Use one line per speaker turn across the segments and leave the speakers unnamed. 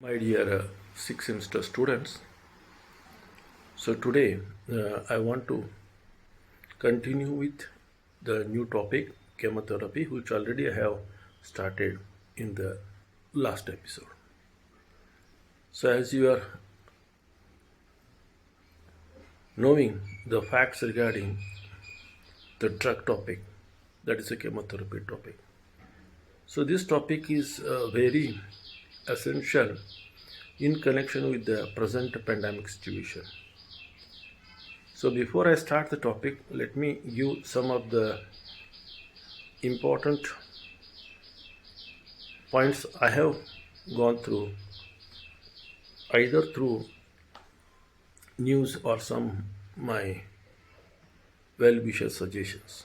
My dear sixth semester students, so today I want to continue with the new topic chemotherapy, which already I have started in the last episode. So, as you are knowing the facts regarding the drug topic, that is a chemotherapy topic. So, this topic is very essential in connection with the present pandemic situation. So before I start the topic, let me give some of the important points I have gone through, either through news or some my well-wisher suggestions.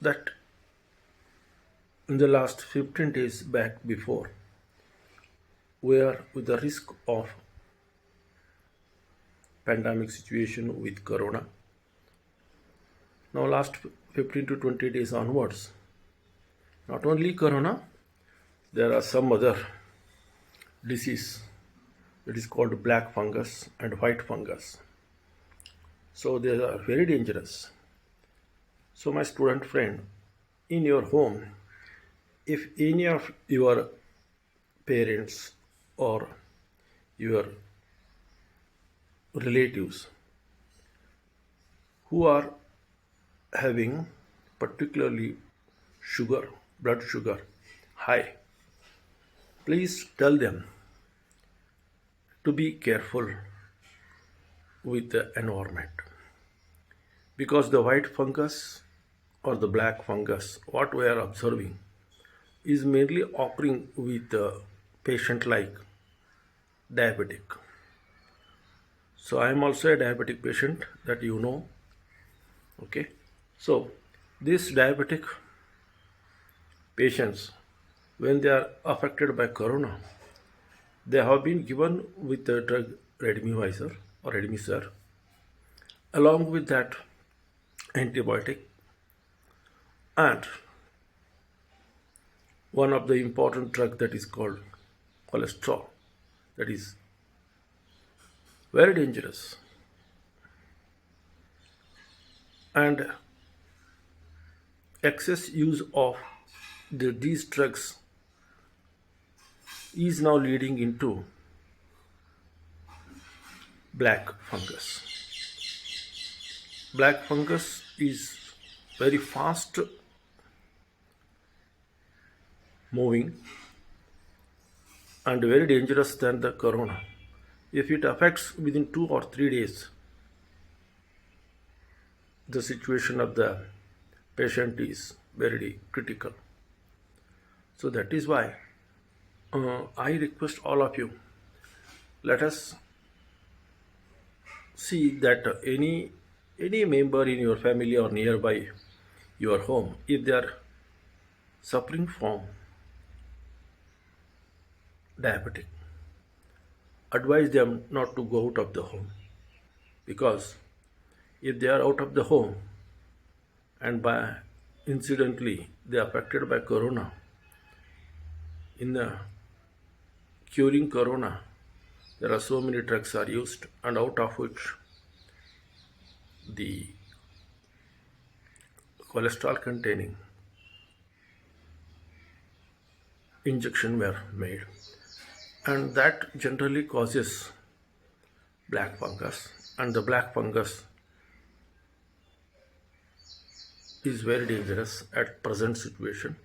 That in the last 15 days back before, we are with the risk of pandemic situation with corona. Now last 15 to 20 days onwards, not only corona, there are some other disease that is called black fungus and white fungus. So they are very dangerous. So my student friend, in your home, if any of your parents or your relatives who are having particularly sugar, blood sugar high, please tell them to be careful with the environment, because the white fungus or the black fungus, what we are observing, is mainly occurring with a patient like diabetic. So I am also a diabetic patient, that you know. Okay. So these diabetic patients, when they are affected by corona, they have been given with the drug Redemivir or Redemivir, along with that antibiotic, and one of the important drug that is called cholesterol, that is very dangerous. And excess use of these drugs is now leading into black fungus. Black fungus is very fast moving and very dangerous than the corona. If it affects within 2 or 3 days, the situation of the patient is very critical. So that is why I request all of you, let us see that any member in your family or nearby your home, if they are suffering from diabetic, advise them not to go out of the home, because if they are out of the home and by incidentally they are affected by corona, in the curing corona there are so many drugs are used, and out of which the cholesterol containing injection were made, and that generally causes black fungus, and the black fungus is very dangerous at present situation.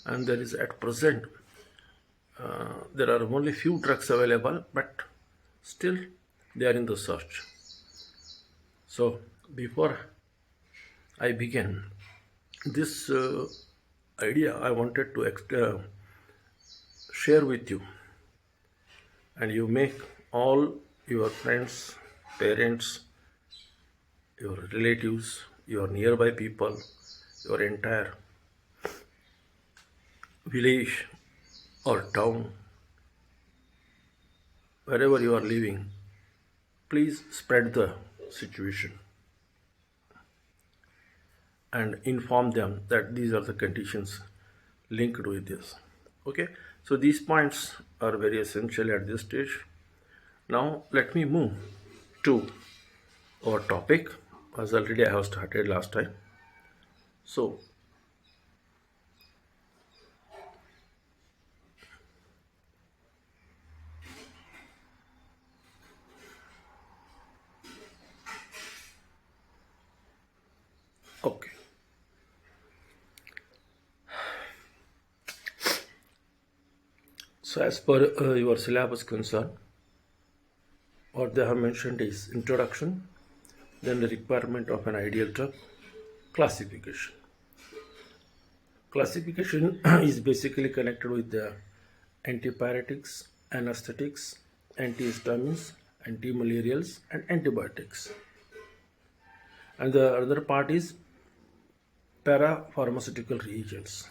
And there is at present there are only few drugs available, but still they are in the search. So before I begin this idea, I wanted to share with you, and you make all your friends, parents, your relatives, your nearby people, your entire village or town, wherever you are living, please spread the situation and inform them that these are the conditions linked with this. Okay. So So these points are very essential at this stage. Now let me move to our topic, as already I have started last time. So okay. So as per your syllabus concern, what they have mentioned is introduction, then the requirement of an ideal drug, classification. Classification is basically connected with the antipyretics, anesthetics, antihistamines, antimalarials, and antibiotics. And the other part is parapharmaceutical reagents,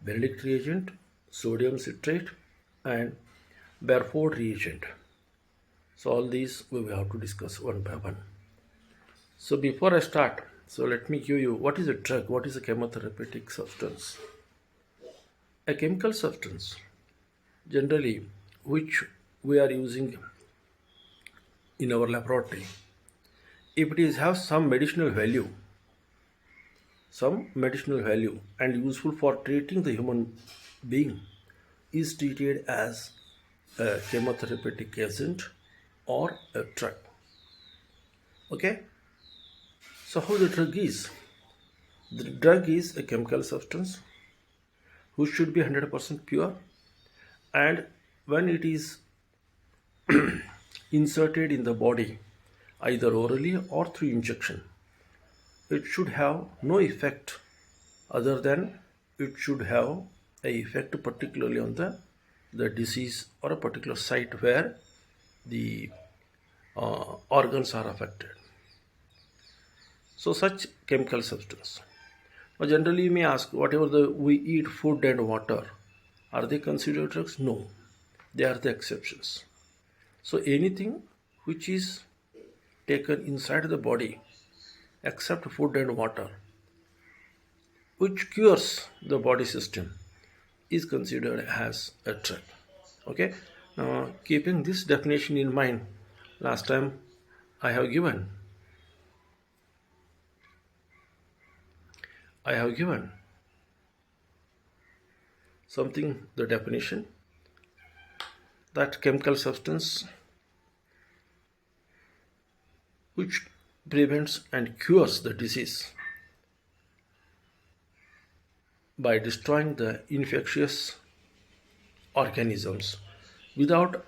Benedict reagent, sodium citrate, and Barford reagent. So all these we will have to discuss one by one. So before I start, so let me give you what is a drug, what is a chemotherapeutic substance. A chemical substance, generally, which we are using in our laboratory, if it is have some medicinal value and useful for treating the human being, is treated as a chemotherapeutic agent or a drug. Okay, so how the drug is? The drug is a chemical substance which should be 100% pure, and when it is inserted in the body, either orally or through injection, it should have no effect other than it should have a effect particularly on the disease or a particular site where the organs are affected. So such chemical substance. Now generally you may ask, whatever we eat, food and water, are they considered drugs? No, they are the exceptions. So anything which is taken inside the body except food and water, which cures the body system, is considered as a drug. Okay. Now keeping this definition in mind, last time I have given something, the definition, that chemical substance which prevents and cures the disease by destroying the infectious organisms without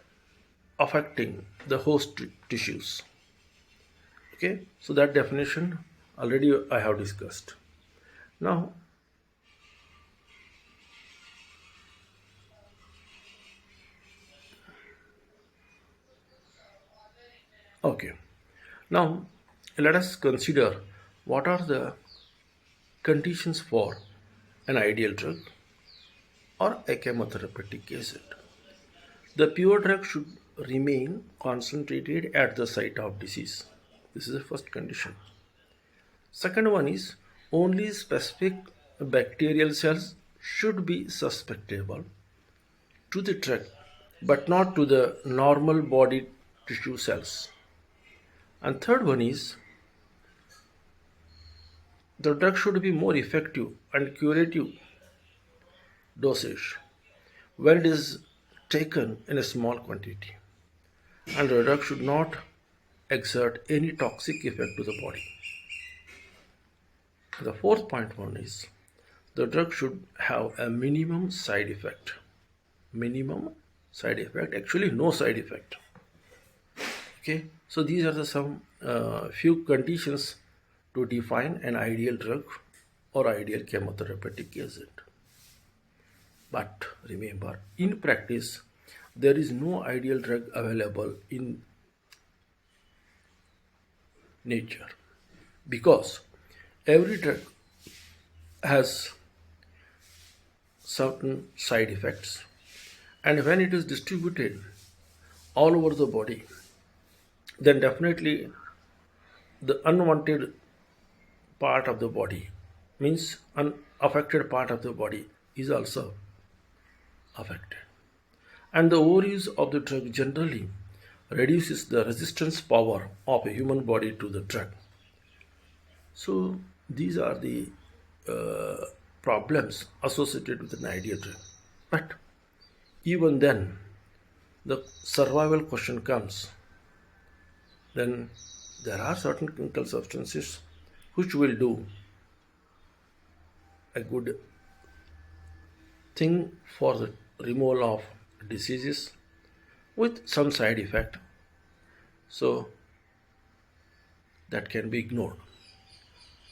affecting the host tissues. Okay, so that definition already I have discussed. Now, okay, now let us consider what are the conditions for an ideal drug or a chemotherapeutic agent. The pure drug should remain concentrated at the site of disease. This is the first condition. Second one is, only specific bacterial cells should be susceptible to the drug, but not to the normal body tissue cells. And third one is, the drug should be more effective and curative dosage when it is taken in a small quantity, and the drug should not exert any toxic effect to the body. The fourth point one is, the drug should have a minimum side effect. Minimum side effect, actually no side effect. Okay, so these are the some few conditions to define an ideal drug or ideal chemotherapeutic agent. But remember, in practice, there is no ideal drug available in nature, because every drug has certain side effects, and when it is distributed all over the body, then definitely the unwanted part of the body, means unaffected part of the body, is also affected. And the overuse of the drug generally reduces the resistance power of a human body to the drug. So these are the problems associated with an ideal drug. But even then, the survival question comes. Then there are certain chemical substances which will do a good thing for the removal of diseases with some side effect. So that can be ignored.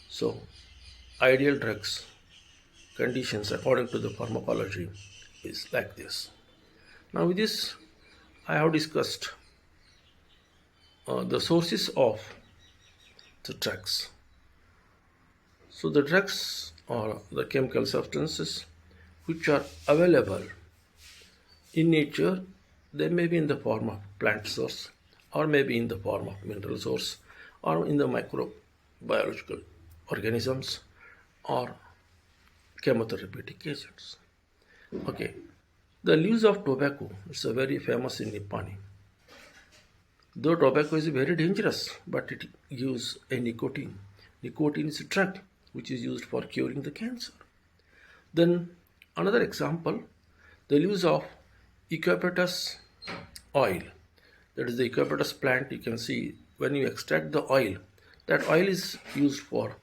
So ideal drugs conditions according to the pharmacology is like this. Now with this I have discussed the sources of the drugs. So the drugs are the chemical substances which are available in nature. They may be in the form of plant source, or maybe in the form of mineral source, or in the microbiological organisms, or chemotherapeutic agents. Okay, the leaves of tobacco is a very famous in Nippani. Though tobacco is very dangerous, but it gives a nicotine. Nicotine is a drug which is used for curing the cancer. Then another example, the leaves of eucalyptus oil. That is the eucalyptus plant. You can see when you extract the oil, that oil is used for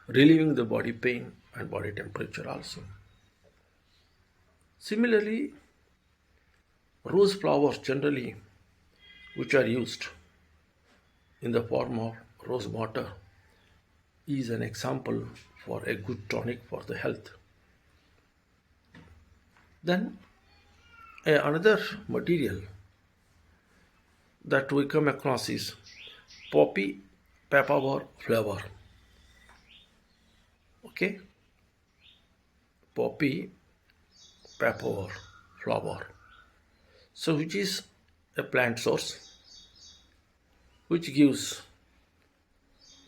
relieving the body pain and body temperature also. Similarly, rose flowers generally which are used in the form of rose water is an example for a good tonic for the health. Then another material that we come across is poppy papaver flower. Okay, poppy papaver flower. So which is a plant source which gives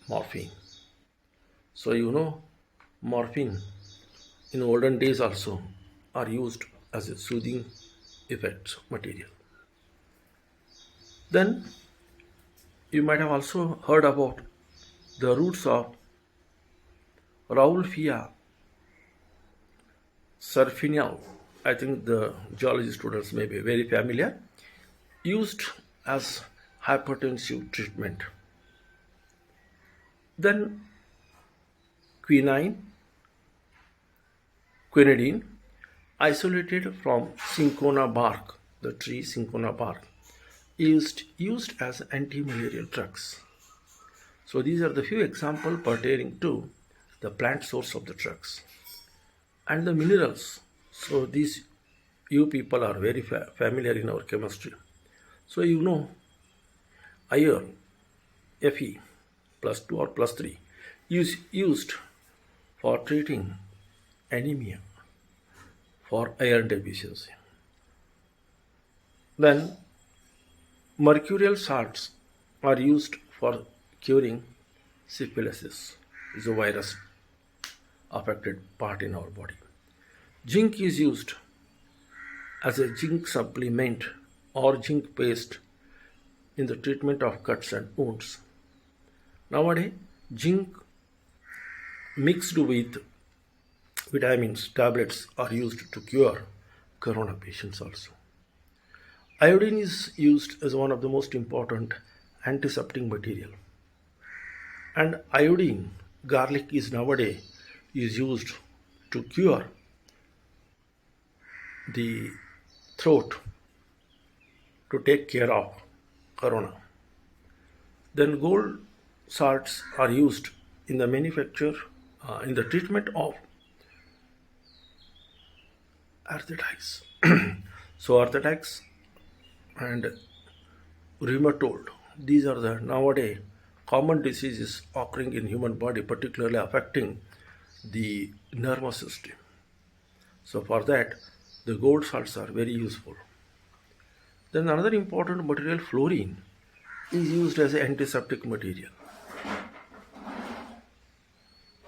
morphine. So you know morphine in olden days also are used as a soothing effect material. Then you might have also heard about the roots of Rauwolfia surfinial. I think the geology students may be very familiar. Used as hypertensive treatment. Then quinidine, isolated from cinchona bark, the tree cinchona bark, used as anti-malarial drugs. So these are the few examples pertaining to the plant source of the drugs. And the minerals. So these you people are very familiar in our chemistry. So you know iron, Fe plus 2 or plus 3 is used for treating anemia for iron deficiency. Then mercurial salts are used for curing syphilis, is a virus affected part in our body. Zinc is used as a zinc supplement or zinc paste in the treatment of cuts and wounds. Nowadays, zinc mixed with vitamins, tablets are used to cure corona patients also. Iodine is used as one of the most important antiseptic material. And iodine, garlic is nowadays is used to cure the throat, to take care of corona. Then gold salts are used in the manufacture, in the treatment of arthritis. So arthritis and rheumatoid, these are the nowadays common diseases occurring in human body, particularly affecting the nervous system. So for that, the gold salts are very useful. Then another important material, fluorine, is used as an antiseptic material.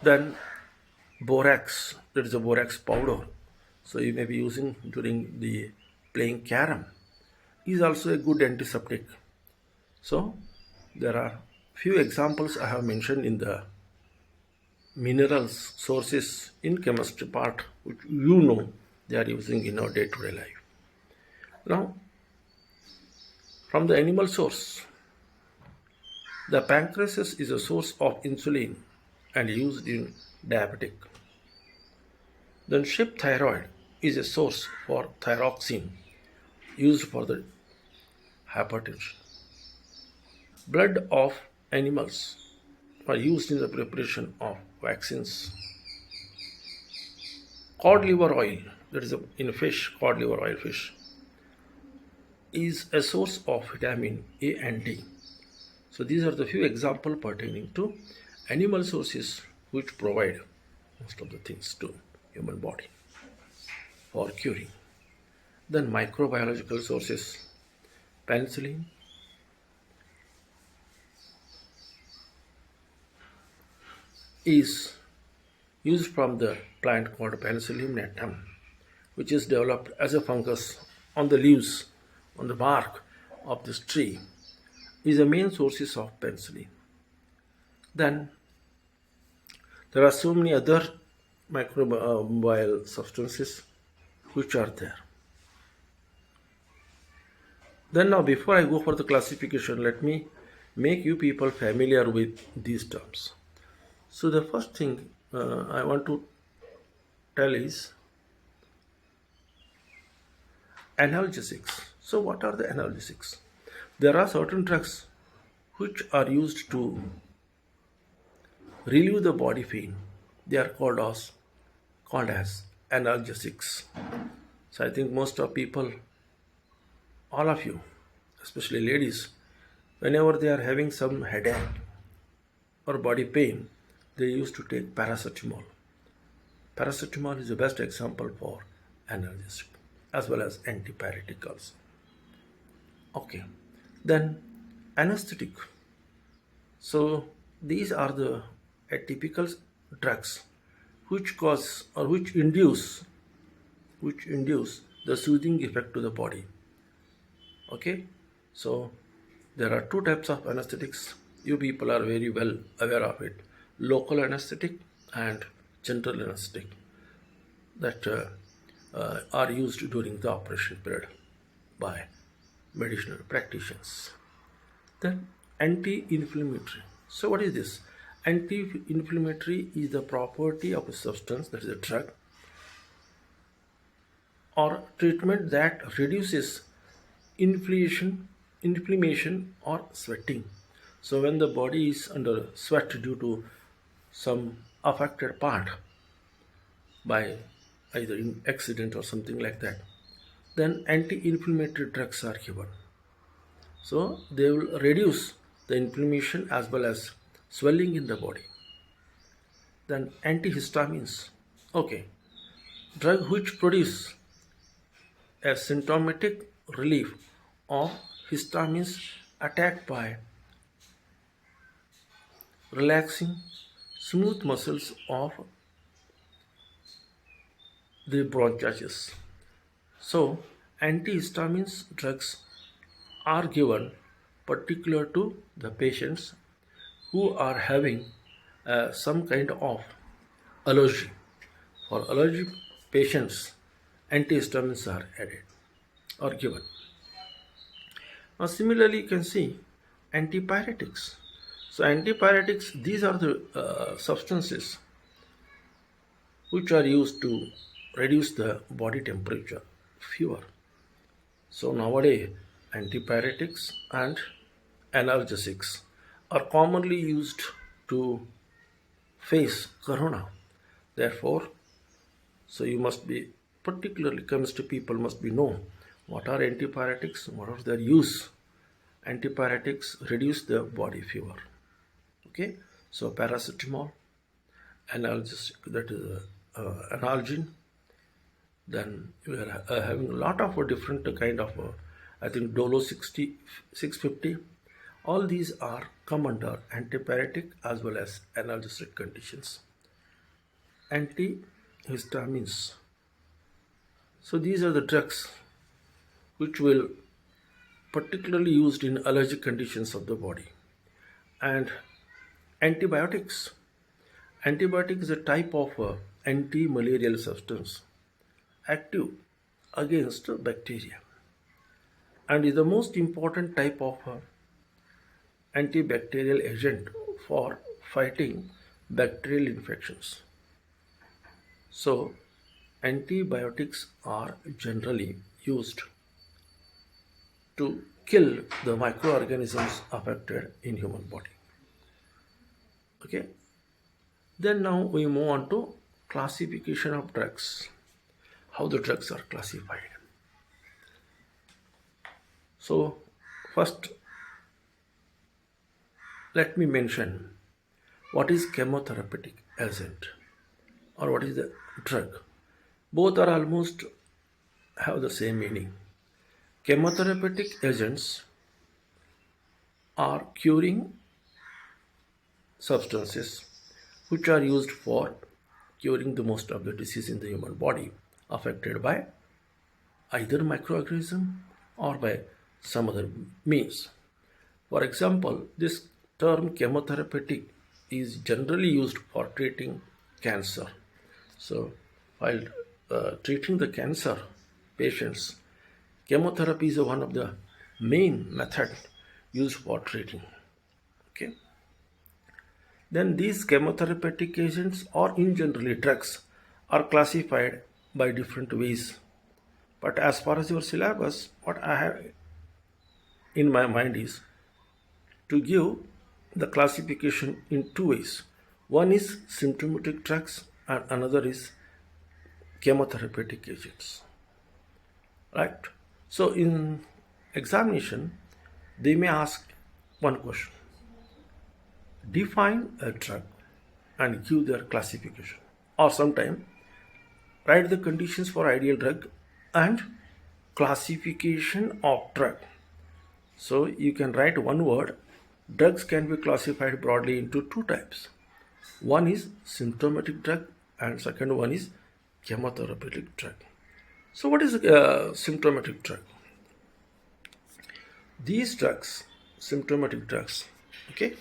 Then borax, that is a borax powder, so you may be using during the playing carom, is also a good antiseptic. So there are few examples I have mentioned in the minerals sources in chemistry part, which they are using in our day-to-day life. Now, from the animal source, the pancreas is a source of insulin and used in diabetic. Then sheep thyroid is a source for thyroxine used for the hypertension. Blood of animals are used in the preparation of vaccines. Cod liver oil, that is in fish, cod liver oil fish, is a source of vitamin A and D. So these are the few examples pertaining to animal sources which provide most of the things to human body for curing. Then microbiological sources, penicillin is used from the plant called Penicillium natum, which is developed as a fungus on the leaves, on the bark of this tree, is the main sources of penicillin. Then there are so many other microbial substances which are there. Then now before I go for the classification, let me make you people familiar with these terms. So the first thing I want to tell is analgesics. So what are the analgesics? There are certain drugs which are used to relieve the body pain. They are called as analgesics. So I think most of people, all of you, especially ladies, whenever they are having some headache or body pain, they used to take paracetamol. Paracetamol is the best example for analgesic as well as antipyretic also. Okay, then anesthetic. So these are the atypical drugs which cause or which induce the soothing effect to the body. Okay, so there are two types of anesthetics. You people are very well aware of it: local anesthetic and general anesthetic that are used during the operation period by medicinal practitioners. Then anti-inflammatory. So what is this? Anti-inflammatory is the property of a substance, that is a drug or treatment that reduces inflammation or sweating. So when the body is under sweat due to some affected part by either in accident or something like that, then anti-inflammatory drugs are given. So they will reduce the inflammation as well as swelling in the body. Then antihistamines. Okay, drug which produce a symptomatic relief of histamines attacked by relaxing smooth muscles of the bronchitis. So antihistamines drugs are given particular to the patients who are having some kind of allergy. For allergy patients, antihistamines are added or given. Now, similarly, you can see antipyretics. So, antipyretics, these are the substances which are used to reduce the body temperature, fever. So, nowadays, antipyretics and analgesics are commonly used to face corona. Therefore, so you must be, particularly chemistry people must be know what are antipyretics, what are their use. Antipyretics reduce the body fever. Okay, so paracetamol, analgesic, that is analgin. Then we are having a lot of different kind of I think Dolo 60 650. All these are come under antipyretic as well as analgesic conditions. Antihistamines. So these are the drugs which will particularly used in allergic conditions of the body. And antibiotics. Antibiotic is a type of anti-malarial substance active against bacteria and is the most important type of antibacterial agent for fighting bacterial infections. So, antibiotics are generally used to kill the microorganisms affected in human body. Okay. Then now we move on to classification of drugs. How the drugs are classified. So, first let me mention what is chemotherapeutic agent or what is the drug. Both are almost have the same meaning. Chemotherapeutic agents are curing substances which are used for curing the most of the disease in the human body affected by either microorganism or by some other means. For example, this term chemotherapeutic is generally used for treating cancer. So, while treating the cancer patients, chemotherapy is one of the main method used for treating. Okay. Then these chemotherapeutic agents or in generally drugs are classified by different ways. But as far as your syllabus, what I have in my mind is to give the classification in two ways. One is symptomatic drugs and another is chemotherapeutic agents. Right? So in examination, they may ask one question. Define a drug and give their classification. Or sometime write the conditions for ideal drug and classification of drug. So you can write one word. Drugs can be classified broadly into two types. One is symptomatic drug and second one is chemotherapeutic drug. So what is a symptomatic drug? These drugs, symptomatic drugs, okay,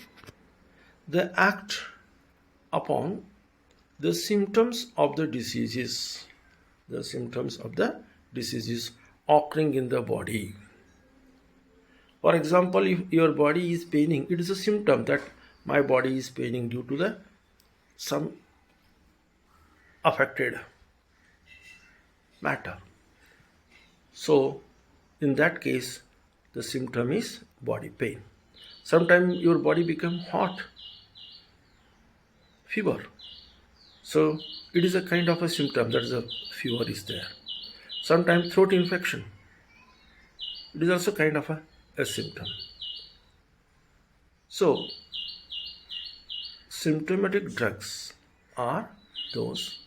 they act upon the symptoms of the diseases, occurring in the body. For example, if your body is paining, it is a symptom that my body is paining due to some affected matter. So, in that case, the symptom is body pain. Sometimes your body becomes hot, fever. So, it is a kind of a symptom that the fever is there. Sometimes throat infection. It is also kind of a symptom. So, symptomatic drugs are those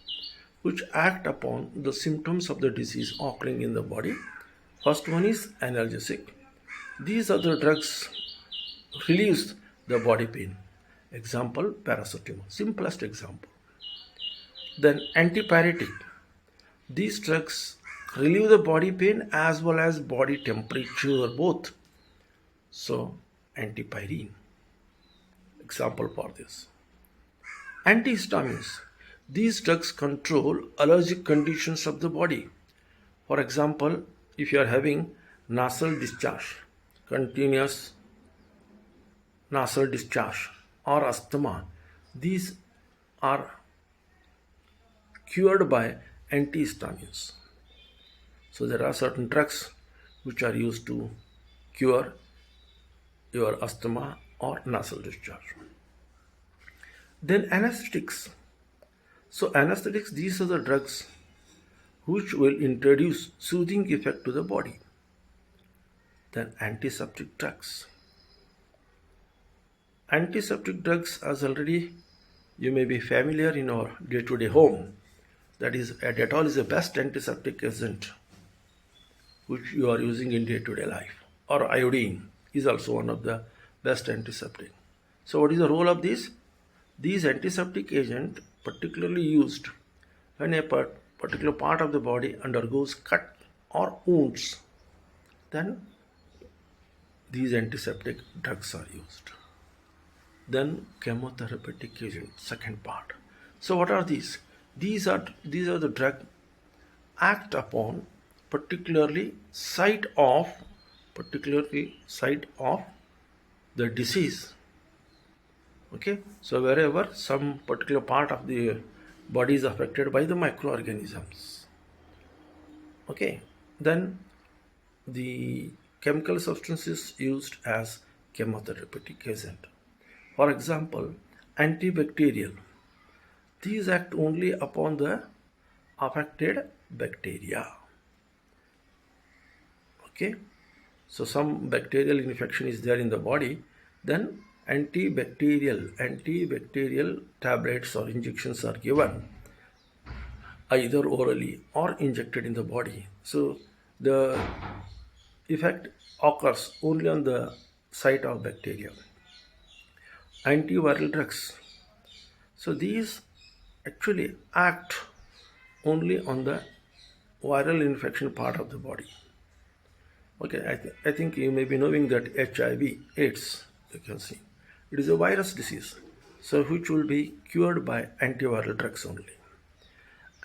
which act upon the symptoms of the disease occurring in the body. First one is analgesic. These other drugs relieves the body pain. Example, paracetamol, simplest example. Then antipyretic. These drugs relieve the body pain as well as body temperature both. So, antipyrine. Example for this. Antihistamines. These drugs control allergic conditions of the body. For example, if you are having nasal discharge, continuous nasal discharge or asthma, these are cured by antihistamines. So there are certain drugs which are used to cure your asthma or nasal discharge. Then anesthetics. So anesthetics, these are the drugs which will introduce soothing effect to the body. Then antiseptic drugs. Antiseptic drugs, as already you may be familiar in our day-to-day home, that is, Dettol is the best antiseptic agent which you are using in day-to-day life. Or iodine is also one of the best antiseptic. So what is the role of these? These antiseptic agent particularly used when a particular part of the body undergoes cut or wounds, then these antiseptic drugs are used. Then chemotherapeutic agent, second part. So what are these? These are the drug act upon particularly site of the disease. Okay, so wherever some particular part of the body is affected by the microorganisms. Okay, then the chemical substances used as chemotherapeutic agent. For example, antibacterial. These act only upon the affected bacteria. Okay, so some bacterial infection is there in the body, then antibacterial tablets or injections are given either orally or injected in the body. So the effect occurs only on the site of bacteria. Antiviral drugs. So these actually act only on the viral infection part of the body. Okay, I think you may be knowing that HIV, AIDS, you can see, it is a virus disease, so which will be cured by antiviral drugs only.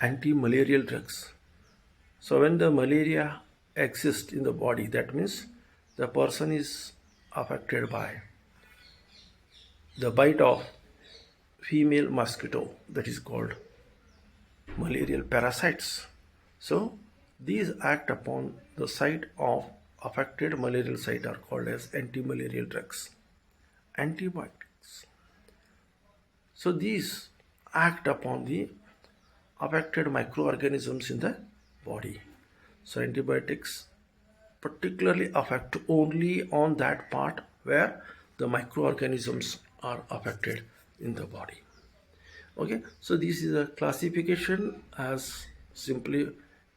Anti-malarial drugs. So when the malaria exists in the body, that means the person is affected by the bite of female mosquito, that is called malarial parasites. So these act upon the site of affected malarial site are called as anti-malarial drugs. Antibiotics. So these act upon the affected microorganisms in the body. So antibiotics particularly affect only on that part where the microorganisms are affected in the body. Okay, so this is a classification, as simply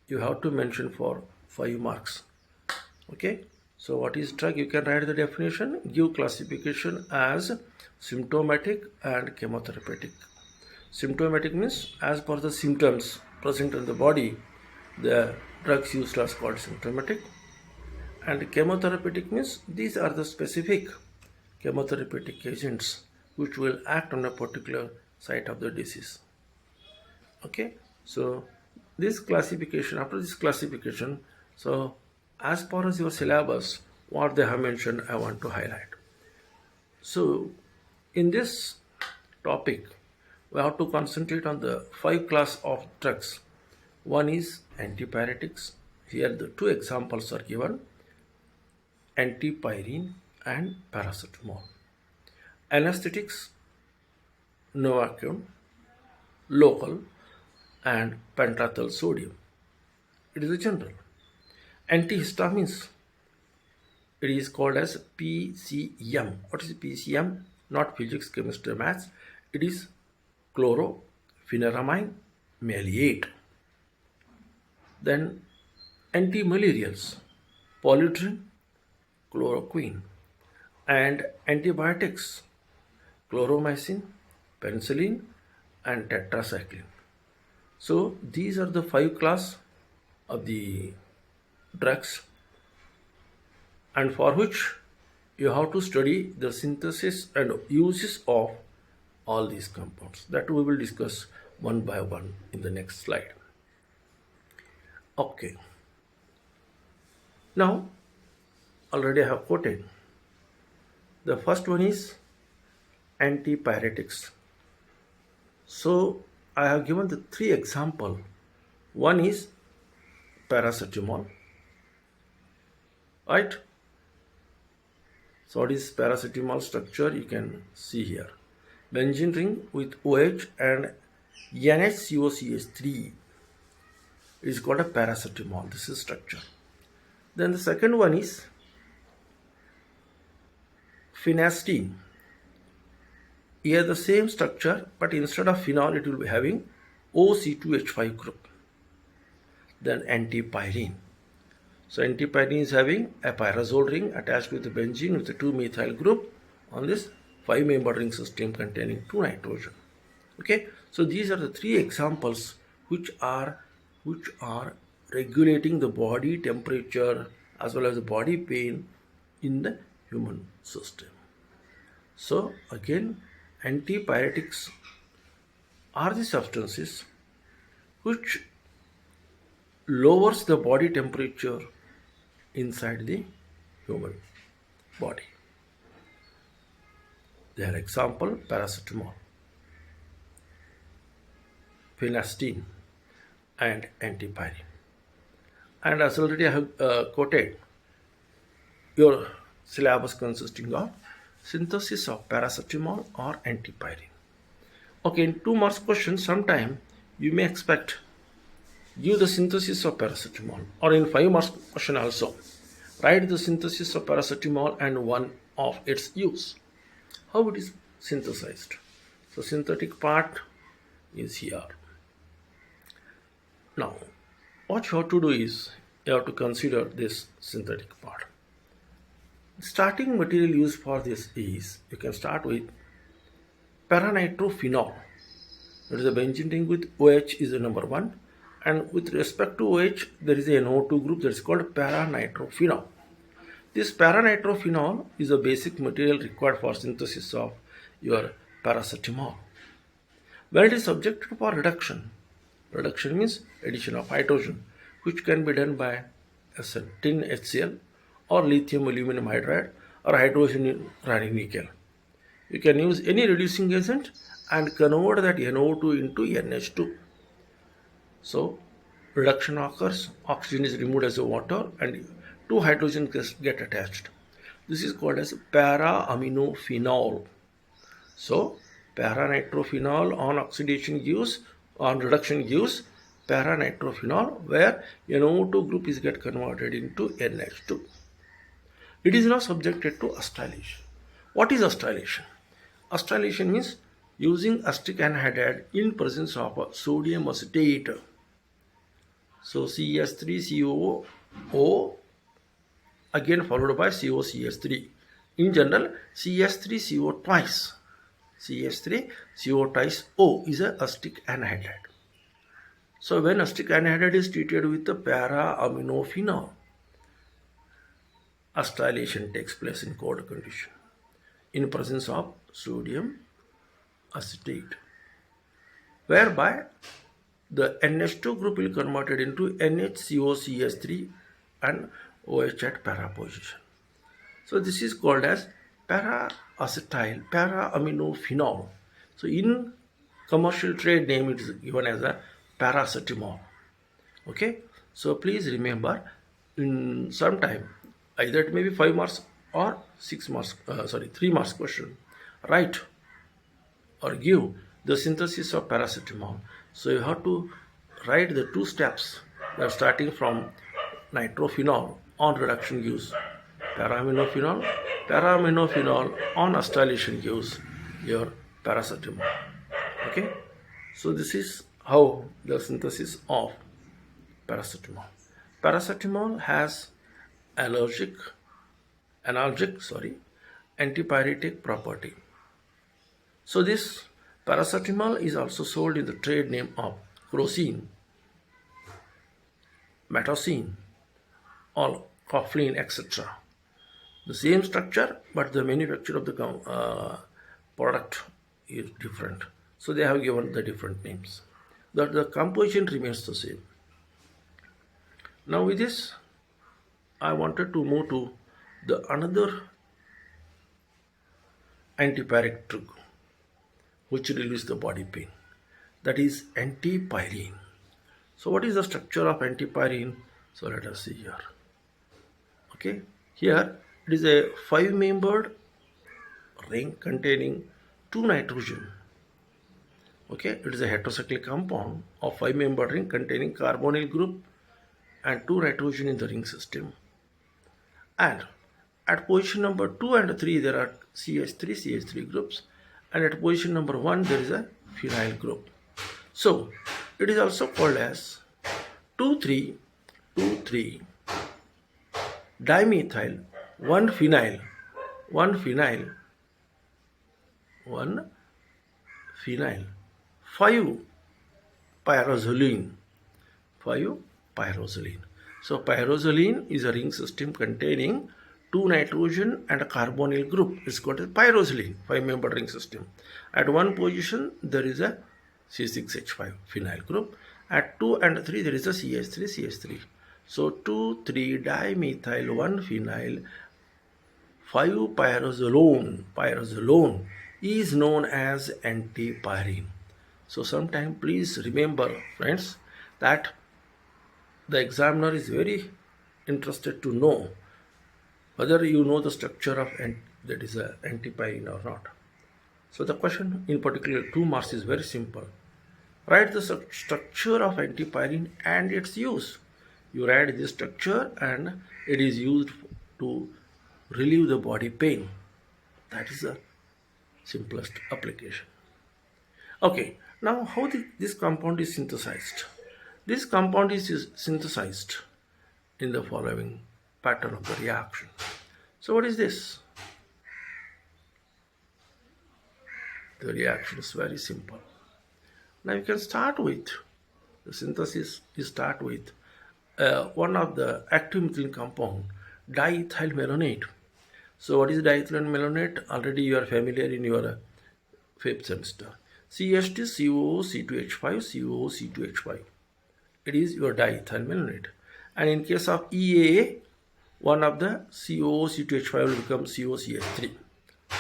you have to mention for 5 marks. Okay, so what is drug? You can write the definition, give classification as symptomatic and chemotherapeutic. Symptomatic means as per the symptoms present in the body, the drugs used are called symptomatic. And chemotherapeutic means these are the specific chemotherapeutic agents which will act on a particular site of the disease. Okay, so this classification, after this classification, so as far as your syllabus, what they have mentioned, I want to highlight. So in this topic, we have to concentrate on the 5 class of drugs. One is antipyretics. Here the 2 examples are given, antipyrine and paracetamol. Anesthetics, Novocaine, local, and pentothal sodium. It is a general. Antihistamines, it is called as PCM. What is PCM? Not physics, chemistry, maths. It is chlorpheniramine maleate. Then antimalarials, polidrine, chloroquine. And antibiotics, chloromycin, penicillin, and tetracycline. So these are the 5 class of the drugs, and for which you have to study the synthesis and uses of all these compounds. That we will discuss one by one in the next slide. Okay. Now, already I have quoted. The first one is antipyretics. So I have given the 3 examples. One is paracetamol, right? So what is paracetamol structure? You can see here. Benzene ring with OH and NHCOCH3 is called a paracetamol. This is structure. Then the second one is phenastine. Here the same structure, but instead of phenol it will be having OC2H5 group. Then antipyrine. So antipyrine is having a pyrazole ring attached with the benzene with the 2-methyl group on this 5-member ring system containing 2 nitrogen. Okay, so these are the 3 examples which are which are regulating the body temperature as well as the body pain in the human system. So again, antipyretics are the substances which lowers the body temperature inside the human body. Their example, paracetamol, phenytoin, and antipyrin. And as already I have quoted, your syllabus consisting of synthesis of paracetamol or antipyrin. Okay, in 2 marks question, sometime you may expect give the synthesis of paracetamol, or in 5 marks question also write the synthesis of paracetamol and one of its use, how it is synthesized. So synthetic part is here. Now what you have to do is you have to consider this synthetic part. Starting material used for this is, you can start with paranitrophenol. That is a benzene ring with OH is the number 1, and with respect to OH there is a NO2 group that is called paranitrophenol. This paranitrophenol is a basic material required for synthesis of your paracetamol. When it is subjected for reduction means addition of hydrogen, which can be done by tin HCl or lithium aluminum hydride or hydrogen ionic nickel. You can use any reducing agent and convert that NO2 into NH2. So reduction occurs, oxygen is removed as a water and 2 hydrogens get attached. This is called as para-aminophenol. So paranitrophenol on oxidation gives, on reduction gives paranitrophenol, where NO2 group is get converted into NH2. It is now subjected to acetylation. What is acetylation? Acetylation means using acetic anhydride in presence of sodium acetate. So CH3COO again followed by COCH3. In general, CH3CO twice. CH3CO twice O is a acetic anhydride. So when acetic anhydride is treated with the para-aminophenol, acetylation takes place in cold condition in presence of sodium acetate, whereby the NH2 group will converted into NHCOCH3 and OH at para position. So this is called as para-acetyl, para-aminophenol. So in commercial trade name it is given as a paracetamol. Okay, so please remember, in some time either it may be 5 marks or 3 marks question, write or give the synthesis of paracetamol. So you have to write the 2 steps that starting from nitrophenol on reduction gives para-aminophenol on acetylation gives your paracetamol. Okay, so this is how the synthesis of paracetamol. Paracetamol has analgesic, antipyretic property. So this paracetamol is also sold in the trade name of crocin, metocin, or coughlin, etc. The same structure, but the manufacture of the product is different. So they have given the different names. The composition remains the same. Now with this, I wanted to move to the another antipyretic drug which relieves the body pain, that is antipyrine. So what is the structure of antipyrine? So let us see here. Okay, here it is a 5-membered ring containing 2 nitrogen. Okay, it is a heterocyclic compound of 5-membered ring containing carbonyl group and 2 nitrogen in the ring system. And at position number 2 and 3 there are CH3 groups, and at position number 1 there is a phenyl group. So it is also called as 2,3,2,3 dimethyl 1-phenyl 5-pyrazolene 5-pyroxylene. So pyroxylene is a ring system containing 2 nitrogen and a carbonyl group. It's called a pyroxylene, 5-member ring system. At one position there is a C6H5 phenyl group. At 2 and 3 there is a CH3CH3. So 2,3-dimethyl 1-phenyl 5-pyrazolone is known as antipyrine. So sometime please remember, friends, that the examiner is very interested to know whether you know the structure of that is a antipyrine or not. So the question in particular 2 marks is very simple. Write the structure of antipyrine and its use. You write this structure and it is used to relieve the body pain. That is the simplest application. Okay, now how this compound is synthesized? This compound is synthesized in the following pattern of the reaction. So what is this? The reaction is very simple. Now you can start with the synthesis. You start with one of the active methylene compound, diethyl malonate. So what is diethyl malonate? Already you are familiar in your 5th semester. CH2COO C2H5 COO C2H5. It is your diethyl malonate. And in case of EAA, one of the COO C2H5 will become COCH3.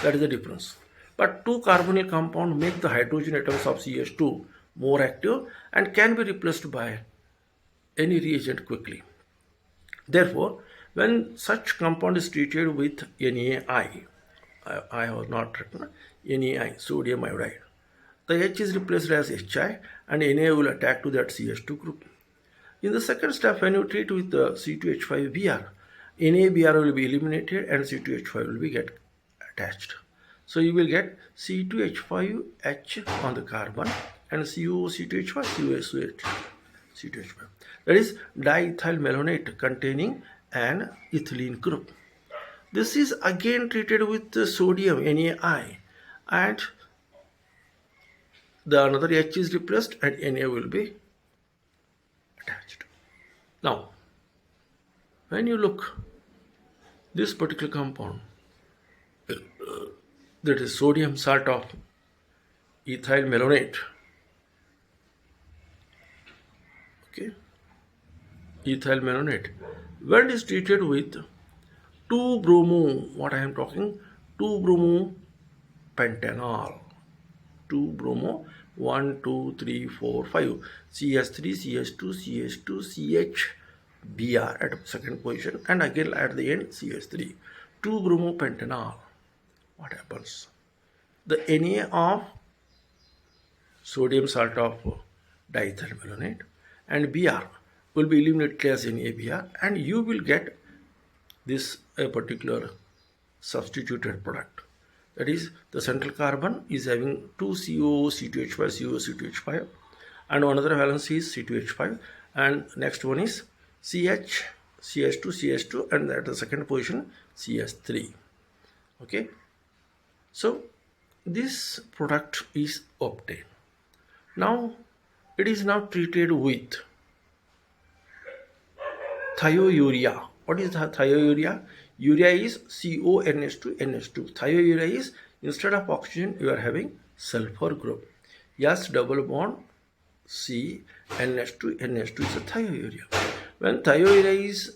That is the difference. But 2 carbonyl compound make the hydrogen atoms of CH2 more active and can be replaced by any reagent quickly. Therefore, when such compound is treated with NaI, I have not written NaI, sodium iodide, the H is replaced as HI and Na will attack to that CH2 group. In the second step, when you treat with the C2H5Br, NaBr will be eliminated and C2H5 will be get attached. So you will get C2H5H on the carbon and COC2H5, C2H5. That is diethyl malonate containing an ethylene group. This is again treated with the sodium NaI and the another H is replaced and Na will be attached. Now, when you look this particular compound, that is sodium salt of ethyl malonate. Okay, ethyl malonate. When it is treated with 2-bromo, what I am talking, 2-bromo pentanol, 2-bromo, 1, 2, 3, 4, 5, CH3, CH2, CH2, CHBr at second position and again at the end CH3, 2-bromo pentanol. What happens? The Na of sodium salt of diethyl malonate and Br will be eliminated as NaBr and you will get this a particular substituted product. That is, the central carbon is having 2 COO C2H5 COO C2H5 and another valence is C2H5 and next one is CH CH2 CH2 and at the second position CH3. Okay. So this product is obtained. Now it is now treated with thiourea. What is thiourea? Urea is CONH2NH2. Thiourea is instead of oxygen you are having sulfur group. Yes, double bond C NH2NH2 is a thiourea. When thiourea is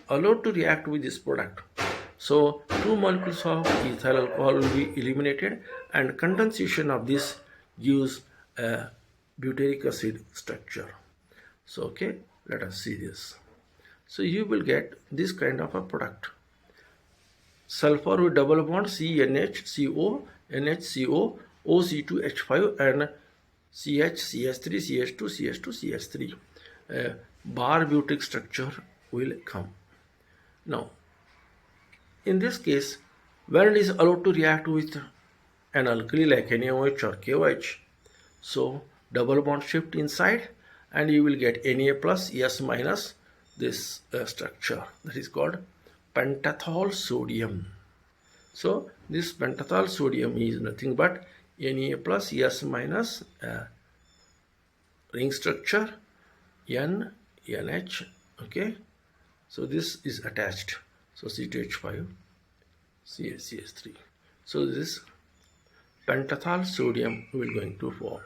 allowed to react with this product, so 2 molecules of ethyl alcohol will be eliminated and condensation of this gives a butyric acid structure. So okay, let us see this. So you will get this kind of a product. Sulfur with double bond CNH, NHCO, OC2H5 and CH3, CH2, CH3. Bar butyric structure will come. Now, in this case, when it is allowed to react with an alkali like NaOH or KOH, so double bond shift inside and you will get Na plus S minus this structure that is called pentothal sodium. So this pentothal sodium is nothing but Na plus S minus ring structure, Na NH. Okay, so this is attached. So C2H5, CH3. So this pentothal sodium will going to form.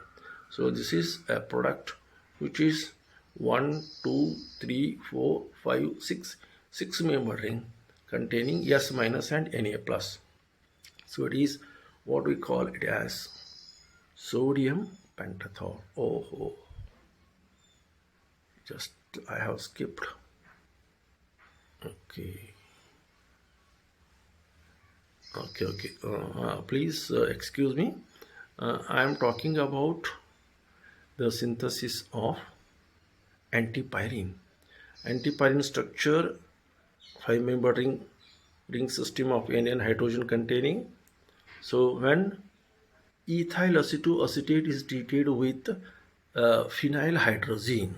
So this is a product which is 1, 2, 3, 4, 5, 6, 6-member ring containing S minus and Na plus. So it is what we call it as sodium pentothal. Oh, just I have skipped. Okay. Please excuse me. I am talking about the synthesis of antipyrine. Antipyrine structure 5-member ring system of anion hydrogen containing. So when ethyl acetoacetate is treated with phenyl hydrazine,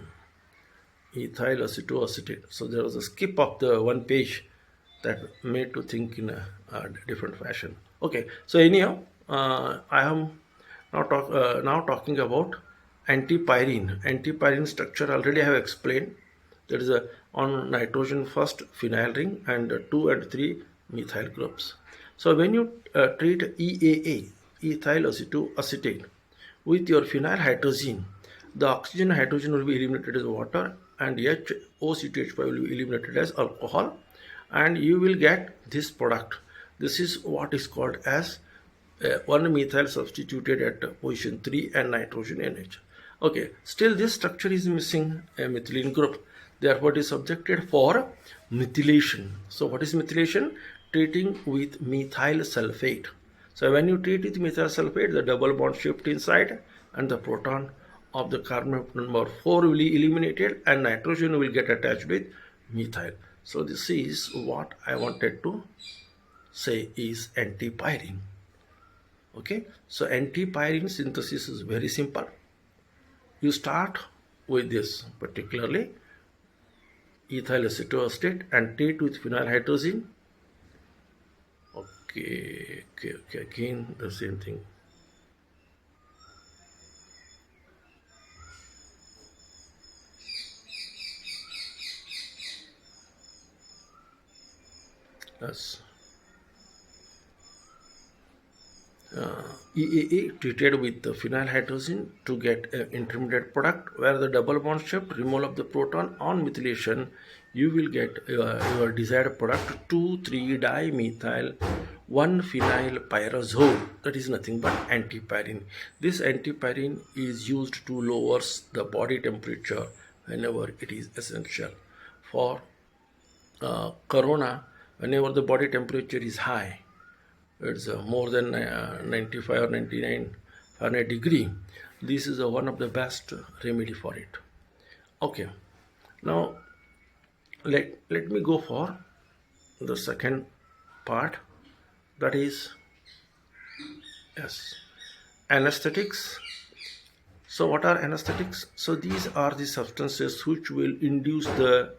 ethyl acetoacetate. So there was a skip of the one page that made to think in a different fashion. Okay, so anyhow, I am now talking about antipyrine. Antipyrine structure already I have explained. There is a on nitrogen first phenyl ring and 2 and 3 methyl groups. So when you treat EAA, ethyl acetoacetate, with your phenyl hydrazine, the oxygen hydrogen will be eliminated as water and HOC2H5 will be eliminated as alcohol, and you will get this product. This is what is called as 1-methyl substituted at position 3 and nitrogen NH. Okay, still this structure is missing a methylene group. Therefore, it is subjected for methylation. So, what is methylation? Treating with methyl sulfate. So, when you treat with methyl sulfate, the double bond shift inside and the proton of the carbon number 4 will be eliminated and nitrogen will get attached with methyl. So, this is what I wanted to say is antipyrine. Okay, so antipyrine synthesis is very simple. You start with this particularly ethyl acetoacetate and treat with phenyl hydrazine. Okay, again the same thing. Yes. EAA treated with the phenyl hydrazine to get an intermediate product where the double bond shift, removal of the proton on methylation, you will get your desired product 2,3-dimethyl 1-phenylpyrazole. That is nothing but antipyrine. This antipyrine is used to lower the body temperature whenever it is essential. For corona, whenever the body temperature is high, it's more than 95 or 99 Fahrenheit degree, this is one of the best remedy for it. Okay, now let me go for the second part, that is anesthetics. So what are anesthetics? So these are the substances which will induce the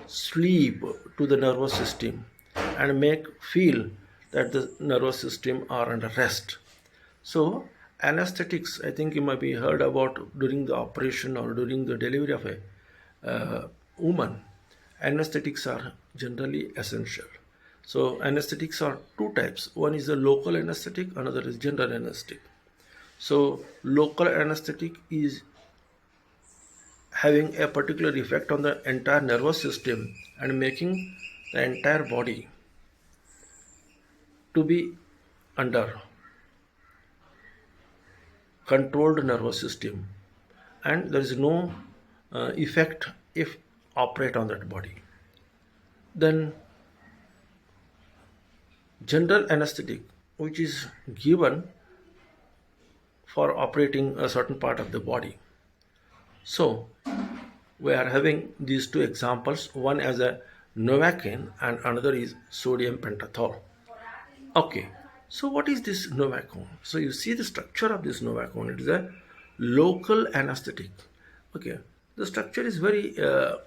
sleep to the nervous system and make feel that the nervous system are under rest. So anesthetics, I think you might be heard about during the operation or during the delivery of a woman. Anesthetics are generally essential. So anesthetics are two types. One is the local anesthetic, another is general anesthetic. So local anesthetic is having a particular effect on the entire nervous system and making the entire body to be under controlled nervous system, and there is no effect if operate on that body. Then general anesthetic, which is given for operating a certain part of the body. So we are having these two examples, one as a Novocaine and another is sodium pentothal. Okay, so what is this Novocaine? So you see the structure of this Novocaine. It is a local anesthetic. Okay, the structure is very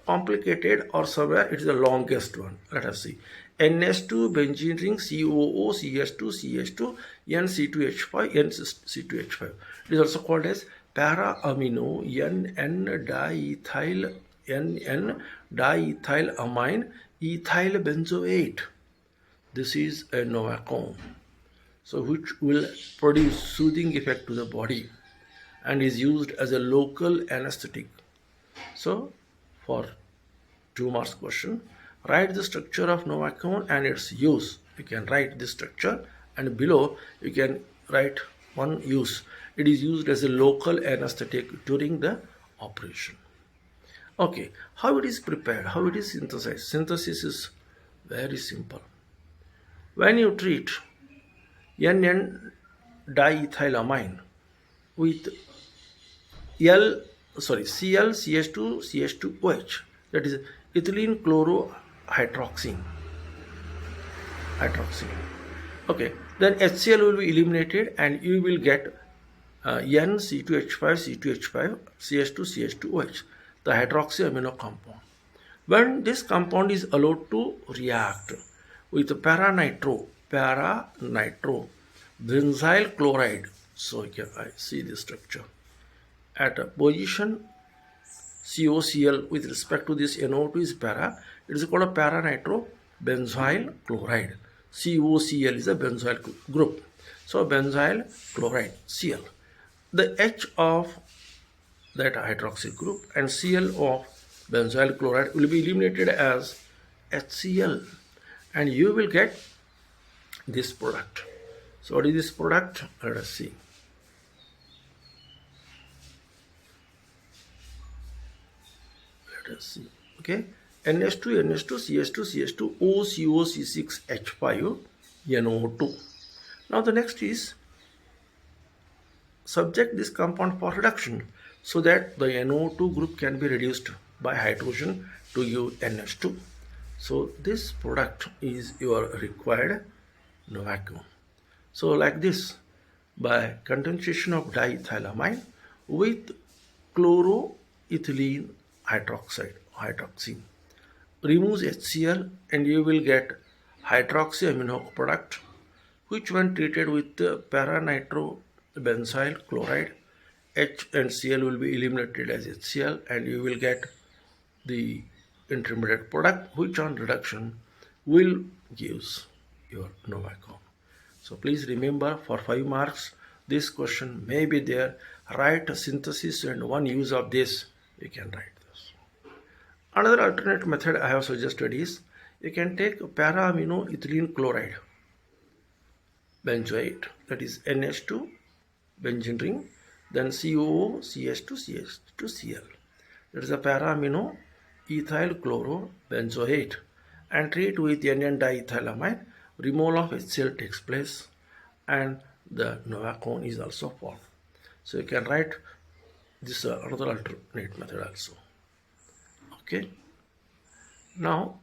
complicated, or somewhere it is the longest one. Let us see. NS2 benzene ring COO CH2 CH2 NC2H5 NC2H5. It is also called as para amino N diethyl N diethylamine ethyl benzoate. This is a Novacone, so which will produce soothing effect to the body and is used as a local anesthetic. So for 2 marks question, write the structure of Novacone and its use. You can write the structure, and below you can write one use. It is used as a local anesthetic during the operation. Okay, how it is prepared, how it is synthesized? Synthesis is very simple. When you treat NN diethylamine with Cl CH2OH, that is ethylene chlorohydroxine. Okay, then HCl will be eliminated and you will get NC2H5, C2H5, CH2OH, the hydroxy amino compound. When this compound is allowed to react with paranitro benzyl chloride, so here I see the structure at a position COCl with respect to this NO2 is para, it is called a paranitro benzyl chloride. COCl is a benzyl group, so benzyl chloride Cl. The H of that hydroxy group and Cl of benzyl chloride will be eliminated as HCl, and you will get this product. So what is this product? Let us see. Okay, NH2, CH2, OCO-C6H5, NO2. Now the next is subject this compound for reduction so that the NO2 group can be reduced by hydrogen to give NH2. So this product is your required Novacone. So like this, by condensation of diethylamine with chloroethylene hydroxine removes HCl and you will get hydroxy amino product, which when treated with paranitro benzyl chloride, H and Cl will be eliminated as HCl and you will get the intermediate product, which on reduction will gives your Novacone. So please remember, for 5 marks this question may be there. Write a synthesis and one use of this. You can write this. Another alternate method I have suggested is you can take para-amino ethylene chloride benzoate, that is NH2 benzene ring, then COO CH2CH2Cl, that is a para-amino ethyl chloro benzoate, and treat with NN diethylamine. Removal of HCl takes place and the Novacone is also formed. So you can write this another alternate method also. Okay, now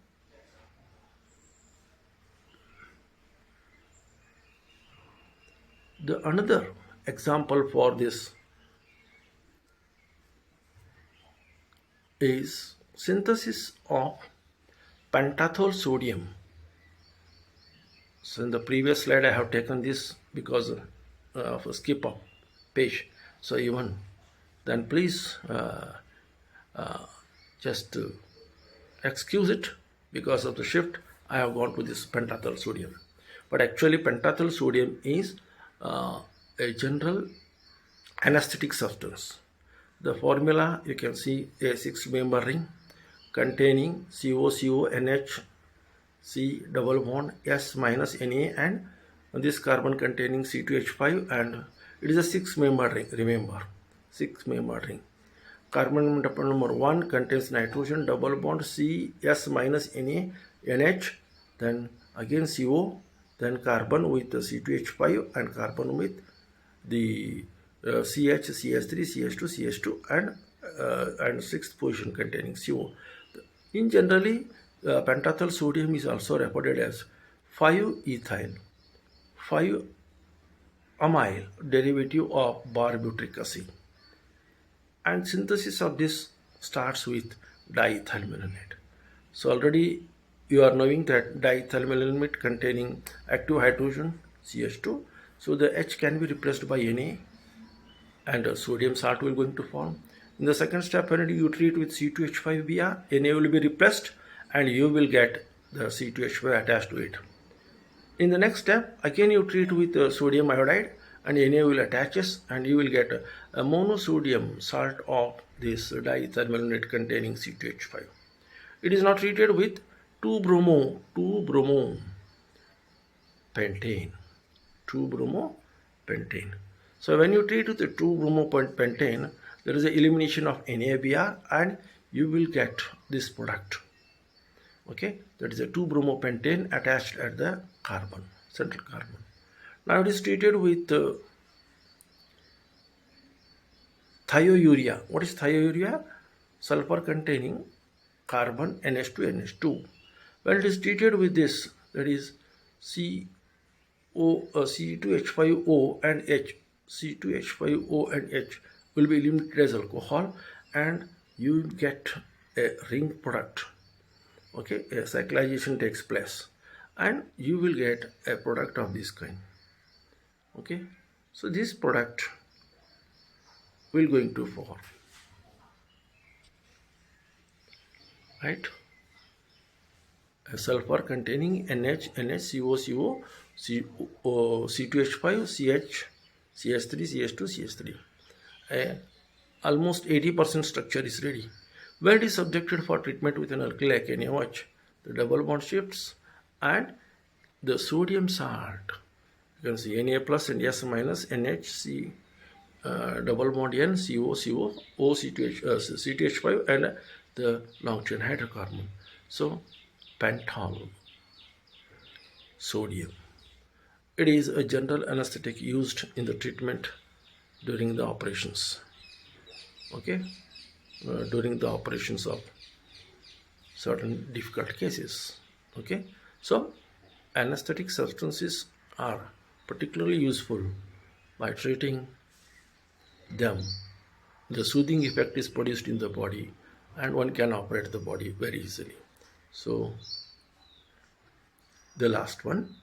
the another example for this is synthesis of pentothal sodium. So in the previous slide I have taken this because of a skip of page. So even then please just excuse it, because of the shift I have gone to this pentothal sodium. But actually pentothal sodium is a general anesthetic substance. The formula you can see, a 6-member ring containing COCO-NH C double bond S minus Na, and this carbon containing C2H5, and it is a 6-member ring. Remember, 6-member ring. Carbon number 1 contains nitrogen double bond C S minus Na NH, then again CO, then carbon with the C2H5 and carbon with the CH, CH3, CH2, CH2, and 6th position containing CO. In generally, pentothal sodium is also reported as 5-ethyl 5-amyl derivative of barbutric acid, and synthesis of this starts with diethylmaleate. So already you are knowing that diethylmaleate containing active hydrogen CH2, so the H can be replaced by Na and sodium salt will going to form. In the second step, when you treat with C2H5Br, Na will be replaced and you will get the C2H5 attached to it. In the next step, again you treat with sodium iodide and Na will attaches and you will get a monosodium salt of this dithermalonate containing C2H5. It is now treated with 2-bromo pentane. 2-bromo-pentane. So when you treat with the 2-bromo-pentane, there is an elimination of NABr and you will get this product. Okay, that is a 2-bromo-pentane attached at the carbon, central carbon. Now it is treated with thiourea. What is thiourea? Sulfur containing carbon NH2NH2. When it is treated with this, that is C2H5O and H, C2H5O and H will be eliminated as alcohol and you will get a ring product. Okay, a cyclization takes place and you will get a product of this kind. Okay, so this product will going to form, right, a sulfur containing NH, CO, C2H5, CH, CH3, CH2, CH3. Almost 80% structure is ready. When it is subjected for treatment with an alkyl like NaOH, the double bond shifts and the sodium salt, you can see Na plus and S minus NHC double bond N, CO, O, CTH5 and the long chain hydrocarbon. So pentyl sodium. It is a general anesthetic used in the treatment during the operations. Okay, during the operations of certain difficult cases. Okay, so anesthetic substances are particularly useful by treating them. The soothing effect is produced in the body and one can operate the body very easily. So the last one,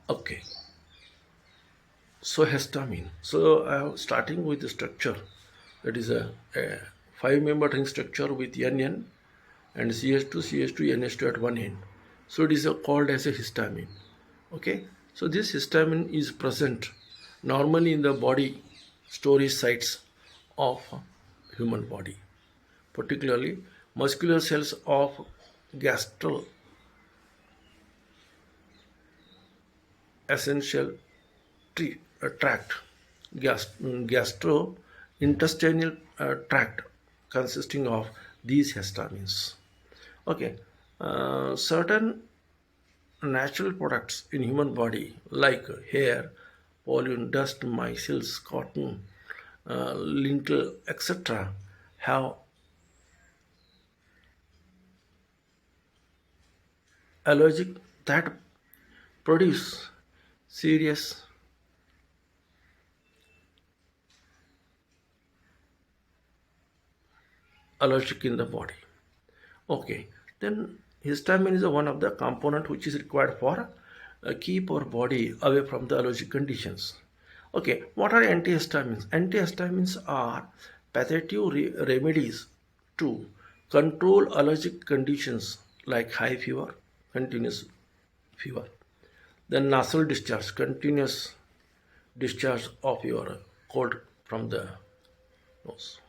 okay, so histamine. So I am starting with the structure, that is a 5-member ring structure with NN and CH2 NH2 at one end. So it is called as a histamine. Okay, so this histamine is present normally in the body storage sites of human body, particularly muscular cells of gastral essential tract, gastrointestinal tract consisting of these histamines. Okay, certain natural products in human body like hair, pollen, dust, micelles, cotton, lintel, etc. have allergic that produce serious allergic in the body. Okay, then histamine is one of the component which is required for keep our body away from the allergic conditions. Okay, what are antihistamines? Antihistamines are palliative remedies to control allergic conditions like high fever, continuous fever, then nasal discharge, continuous discharge of your cold from the nose,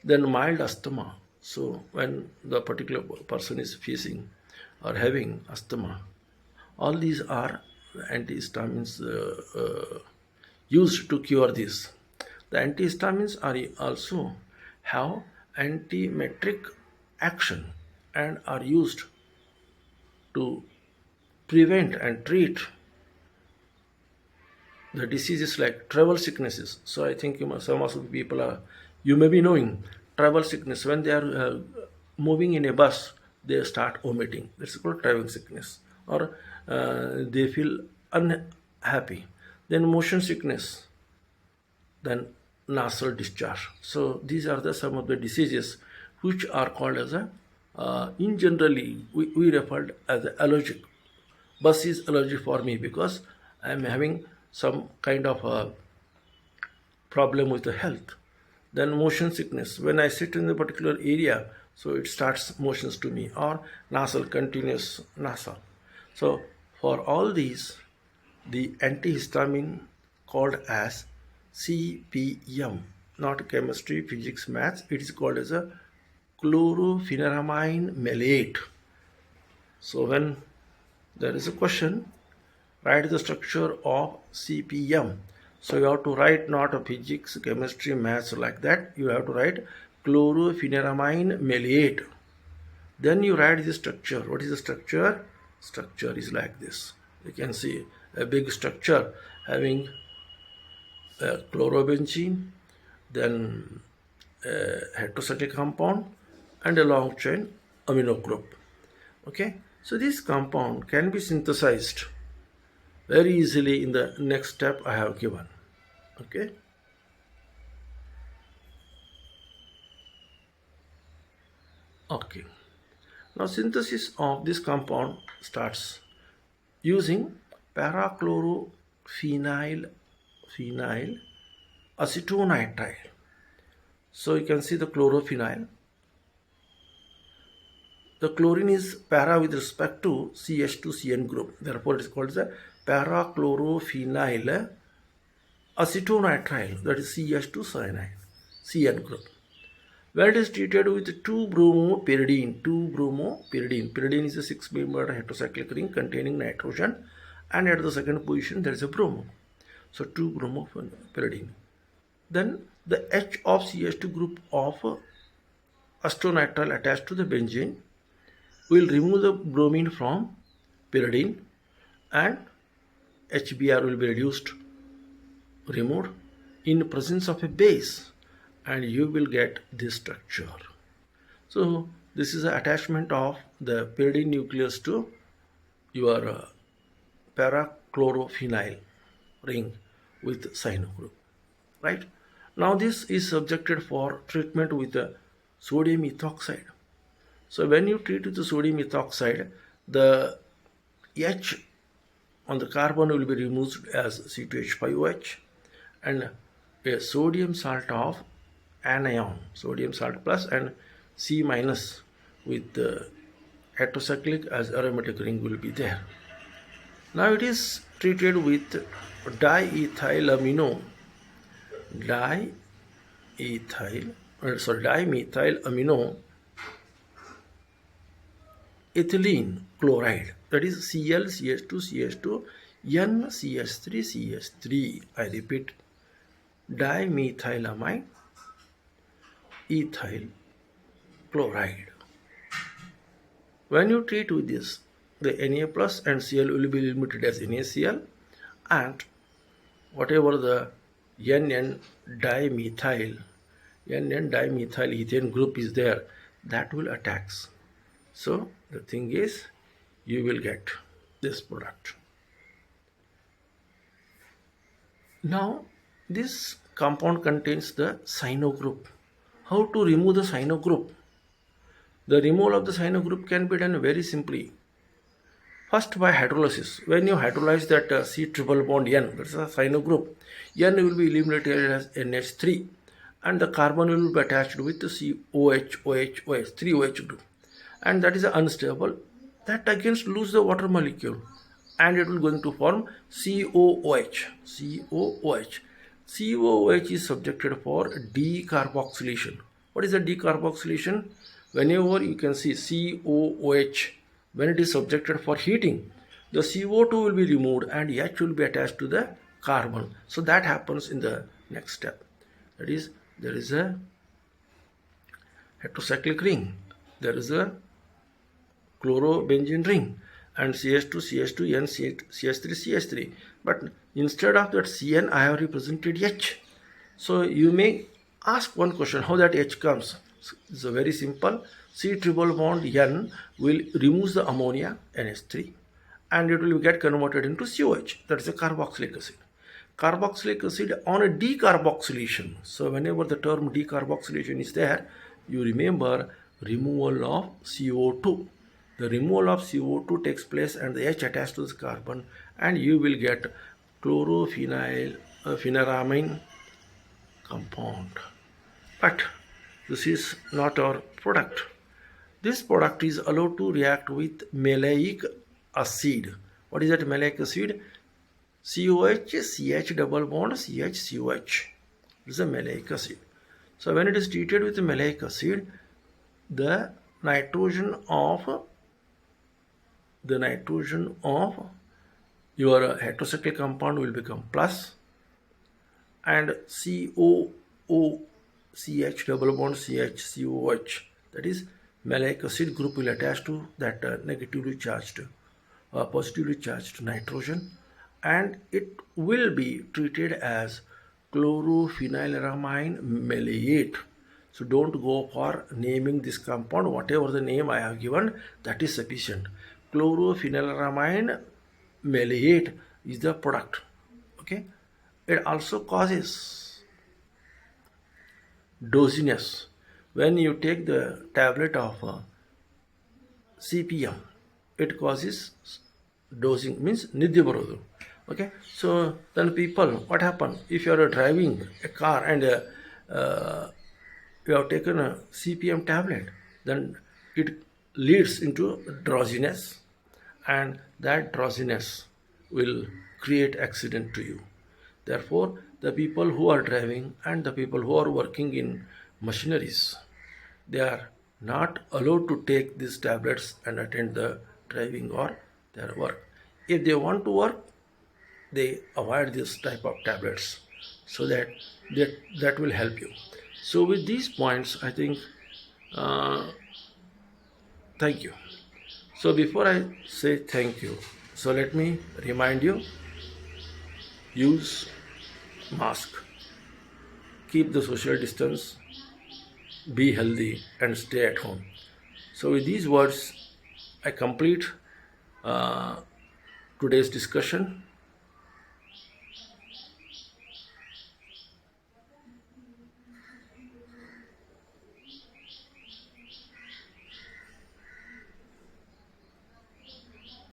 then mild asthma. So when the particular person is facing or having asthma, all these are antihistamines used to cure this. The antihistamines are also have antimetric action and are used to prevent and treat the diseases like travel sicknesses. So I think some of the people are, you may be knowing travel sickness. When they are moving in a bus, they start vomiting. That's called travel sickness. Or they feel unhappy. Then motion sickness. Then nasal discharge. So these are some of the diseases which are called as in generally we referred as allergic. Bus is allergic for me because I am having some kind of a problem with the health. Then motion sickness. When I sit in a particular area, so it starts motions to me, or nasal, continuous nasal. So for all these, the antihistamine called as CPM, not chemistry, physics, maths, it is called as a chlorpheniramine malate. So when there is a question, write the structure of CPM. So you have to write not a physics, chemistry, maths like that. You have to write chlorpheniramine malate. Then you write the structure. What is the structure? Structure is like this. You can see a big structure having chlorobenzene, then a heterocyclic compound, and a long chain amino group. Okay, so this compound can be synthesized very easily in the next step I have given. Okay. Okay. Now synthesis of this compound starts using parachlorophenyl acetonitrile. So you can see the chlorophenyl. The chlorine is para with respect to CH2CN group. Therefore, it is called the parachlorophenyl acetonitrile, that is CH2cyanide, CN group. Where it is treated with 2-bromopyridine. 2-bromopyridine. Pyridine is a 6-membered heterocyclic ring containing nitrogen, and at the second position there is a bromo. So 2-bromopyridine. Then the H of CH2 group of acetonitrile attached to the benzene will remove the bromine from pyridine, and HBr will be removed in presence of a base, and you will get this structure. So this is an attachment of the pyridine nucleus to your parachlorophenyl ring with cyano group, right? Now this is subjected for treatment with sodium ethoxide. So when you treat with the sodium ethoxide, the H on the carbon will be removed as C2H5OH, and a sodium salt of anion, sodium salt plus, and C minus with heterocyclic as aromatic ring will be there. Now it is treated with dimethylamino ethylene chloride, that is ClCH2CH2 NCH3CH3. I repeat, dimethylamine ethyl chloride. When you treat with this, the Na plus and Cl will be limited as NaCl, and whatever the NN dimethyl ethane group is there, that will attacks. So the thing is, you will get this product. Now this compound contains the cyano group. How to remove the cyano group? The removal of the cyano group can be done very simply. First, by hydrolysis. When you hydrolyze that C triple bond N, that's a cyano group, N will be eliminated as NH3, and the carbon will be attached with the COH, 3OH group, and that is unstable. That again lose the water molecule, and it will going to form COOH. COOH is subjected for decarboxylation. What is the decarboxylation? Whenever you can see COOH, when it is subjected for heating, the CO2 will be removed and H will be attached to the carbon. So that happens in the next step. That is, there is a heterocyclic ring, there is a chlorobenzene ring, and CH2, N, CH3, CH3. But instead of that Cn, I have represented H. So you may ask one question, how that H comes? It's very simple. C triple bond N will remove the ammonia, NH3, and it will get converted into COH. That is a carboxylic acid. Carboxylic acid on a decarboxylation. So whenever the term decarboxylation is there, you remember removal of CO2. The removal of CO2 takes place and the H attached to this carbon, and you will get Phenyramine compound. But this is not our product. This product is allowed to react with maleic acid. What is that maleic acid? COH, CH double bond, CH, COH. This is a maleic acid. So when it is treated with maleic acid, the nitrogen of your heterocyclic compound will become plus, and COOCH double bond CH COH, that is maleic acid group, will attach to that negatively charged positively charged nitrogen, and it will be treated as chlorophenylamine maleate. So don't go for naming this compound. Whatever the name I have given, that is sufficient. Chlorophenylamine maleate is the product. Okay. It also causes doziness. When you take the tablet of CPM, it causes dosing, means nidya barodu. Okay, so then people, what happen if you are driving a car and you have taken a CPM tablet, then it leads into drowsiness, and that drowsiness will create accident to you. Therefore, the people who are driving and the people who are working in machineries, they are not allowed to take these tablets and attend the driving or their work. If they want to work, they avoid this type of tablets, so that will help you. So with these points, I think, thank you. So before I say thank you, so let me remind you, use mask, keep the social distance, be healthy, and stay at home. So with these words, I complete today's discussion.